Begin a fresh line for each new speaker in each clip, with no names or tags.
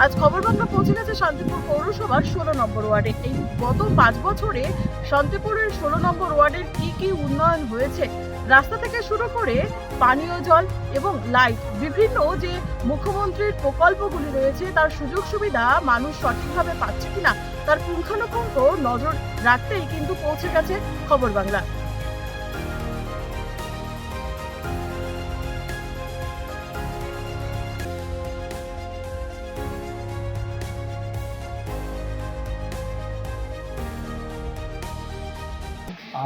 আজ খবর বাংলা পৌঁছে গেছে শান্তিপুর পৌরসভার 16 নম্বর ওয়ার্ডে। এই গত 5 বছরে শান্তিপুরের 16 নম্বর ওয়ার্ডের কি উন্নয়ন হয়েছে, রাস্তা থেকে শুরু করে পানীয় জল এবং লাইট, বিভিন্ন যে মুখ্যমন্ত্রীর প্রকল্পগুলি রয়েছে তার সুযোগ সুবিধা মানুষ সঠিকভাবে পাচ্ছে কিনা তার পুঙ্খানুপুঙ্খ নজর রাখতেই কিন্তু পৌঁছে গেছে খবর বাংলা।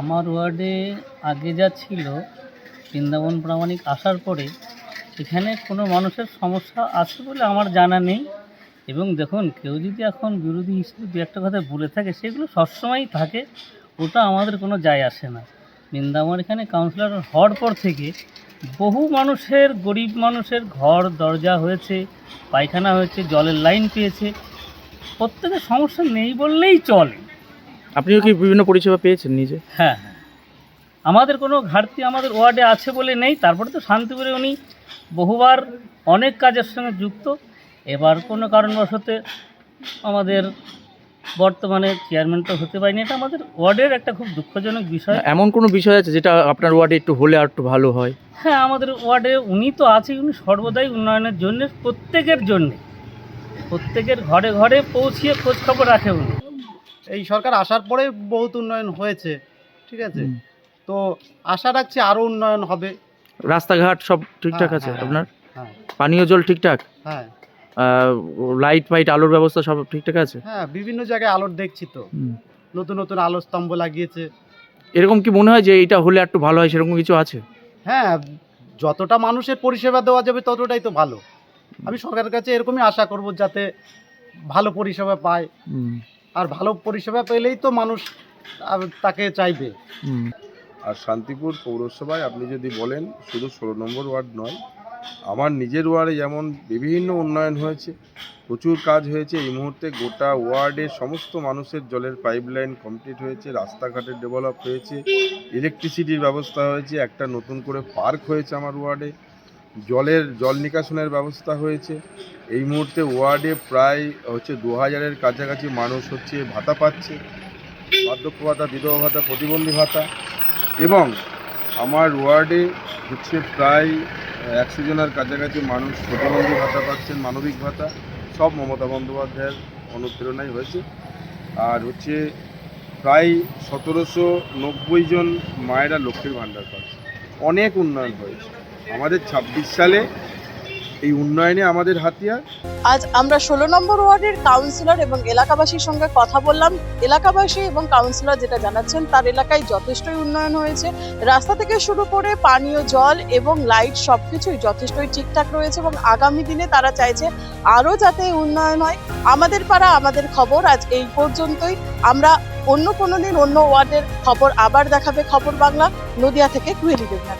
আমার ওয়ার্ডে আগে যা ছিল, বৃন্দাবন প্রামাণিক আসার পরে এখানে কোনো মানুষের সমস্যা আছে বলে আমার জানা নেই। এবং দেখুন, কেউ যদি এখন বিরোধী হিসেবে দু একটা কথা বলে থাকে, সেগুলো সবসময়ই থাকে, ওটা আমাদের কোনো যায় আসে না। বৃন্দাবন এখানে কাউন্সিলর হওয়ার পর থেকে বহু মানুষের, গরিব মানুষের ঘর দরজা হয়েছে, পায়খানা হয়েছে, জলের লাইন পেয়েছে, প্রত্যেকের সমস্যা নেই বললেই চলে।
আপনিও কি বিভিন্ন পরিষেবা পেয়েছেন নিজে?
হ্যাঁ, আমাদের কোনো ঘাটতি আমাদের ওয়ার্ডে আছে বলে নেই। তারপরে তো শান্তিপুরে উনি বহুবার অনেক কাজের সঙ্গে যুক্ত। এবার কোনো কারণবশত আমাদের বর্তমানে চেয়ারম্যানটা হতে পারেনি, এটা আমাদের ওয়ার্ডের একটা খুব দুঃখজনক বিষয়।
এমন কোনো বিষয় আছে যেটা আপনার ওয়ার্ডে একটু হলে আর একটু ভালো হয়?
হ্যাঁ, আমাদের ওয়ার্ডে উনি তো আছেই, উনি সর্বদাই উন্নয়নের জন্য, প্রত্যেকের ঘরে ঘরে পৌঁছিয়ে খোঁজখবর রাখে উনি।
এই সরকার আসার পরে বহুত উন্নয়ন হয়েছে, ঠিক আছে। তো আশা রাখছি আরো উন্নয়ন হবে।
রাস্তাঘাট সব ঠিকঠাক
হ্যাঁ,
আছে
হ্যাঁ,
আপনার?
হ্যাঁ
পানীয় জল ঠিকঠাক?
হ্যাঁ
লাইট ফাইট আলোর ব্যবস্থা সব ঠিকঠাক আছে?
হ্যাঁ, বিভিন্ন জায়গায় আলোর দেখছি তো, নতুন নতুন আলো স্তম্ভ লাগিয়েছে।
এরকম কি মনে হয় যে এটা হলে একটু ভালো হয়, সেরকম কিছু আছে?
হ্যাঁ, যতটা মানুষের পরিষেবা দেওয়া যাবে ততটাই তো ভালো। আমি সরকারের কাছে এরকমই আশা করব, যাতে ভালো পরিষেবা পায়। আর ভালো পরিষেবা পেলেই তো মানুষ তাকে চাইবে।
আর শান্তিপুর পৌরসভায় আপনি যদি বলেন, শুধু 16 নম্বর ওয়ার্ড নয়, আমার নিজের ওয়ার্ডে যেমন বিভিন্ন উন্নয়ন হয়েছে, প্রচুর কাজ হয়েছে। এই মুহূর্তে গোটা ওয়ার্ডে সমস্ত মানুষের জলের পাইপলাইন কমপ্লিট হয়েছে, রাস্তাঘাটের ডেভেলপ হয়েছে, ইলেকট্রিসিটির ব্যবস্থা হয়েছে, একটা নতুন করে পার্ক হয়েছে আমার ওয়ার্ডে, জল নিকাশনের ব্যবস্থা হয়েছে। এই মুহূর্তে ওয়ার্ডে প্রায় 2000-এর কাছাকাছি মানুষ ভাতা পাচ্ছে, বার্ধক্য ভাতা, বিধবা ভাতা, প্রতিবন্ধী ভাতা। এবং আমার ওয়ার্ডে প্রায় 100 জনের কাছাকাছি মানুষ প্রতিবন্ধী ভাতা পাচ্ছেন, মানবিক ভাতা। সব মমতা বন্দ্যোপাধ্যায়ের অনুপ্রেরণায় হয়েছে। আর প্রায় 1790 জন মায়েরা লক্ষ্মীর ভাণ্ডার পাচ্ছে। অনেক উন্নয়ন হয়েছে আমাদের 26 সালে। এই উন্নয়নে আমাদের হাতিয়ার।
আজ আমরা 16 নম্বর ওয়ার্ডের কাউন্সিলর এবং এলাকাবাসীর সঙ্গে কথা বললাম। এলাকাবাসী এবং কাউন্সিলর যেটা জানাচ্ছেন, তার এলাকায় যথেষ্টই উন্নয়ন হয়েছে। রাস্তা থেকে শুরু করে পানীয় জল এবং লাইট সবকিছুই যথেষ্টই ঠিকঠাক রয়েছে এবং আগামী দিনে তারা চাইছে আরও যাতে উন্নয়ন হয়। আমাদের পাড়া আমাদের খবর আজ এই পর্যন্তই। আমরা অন্য কোনো দিন অন্য ওয়ার্ডের খবর আবার দেখাবে খবর বাংলা। নদিয়া থেকে কুহেলি দেবনাথ।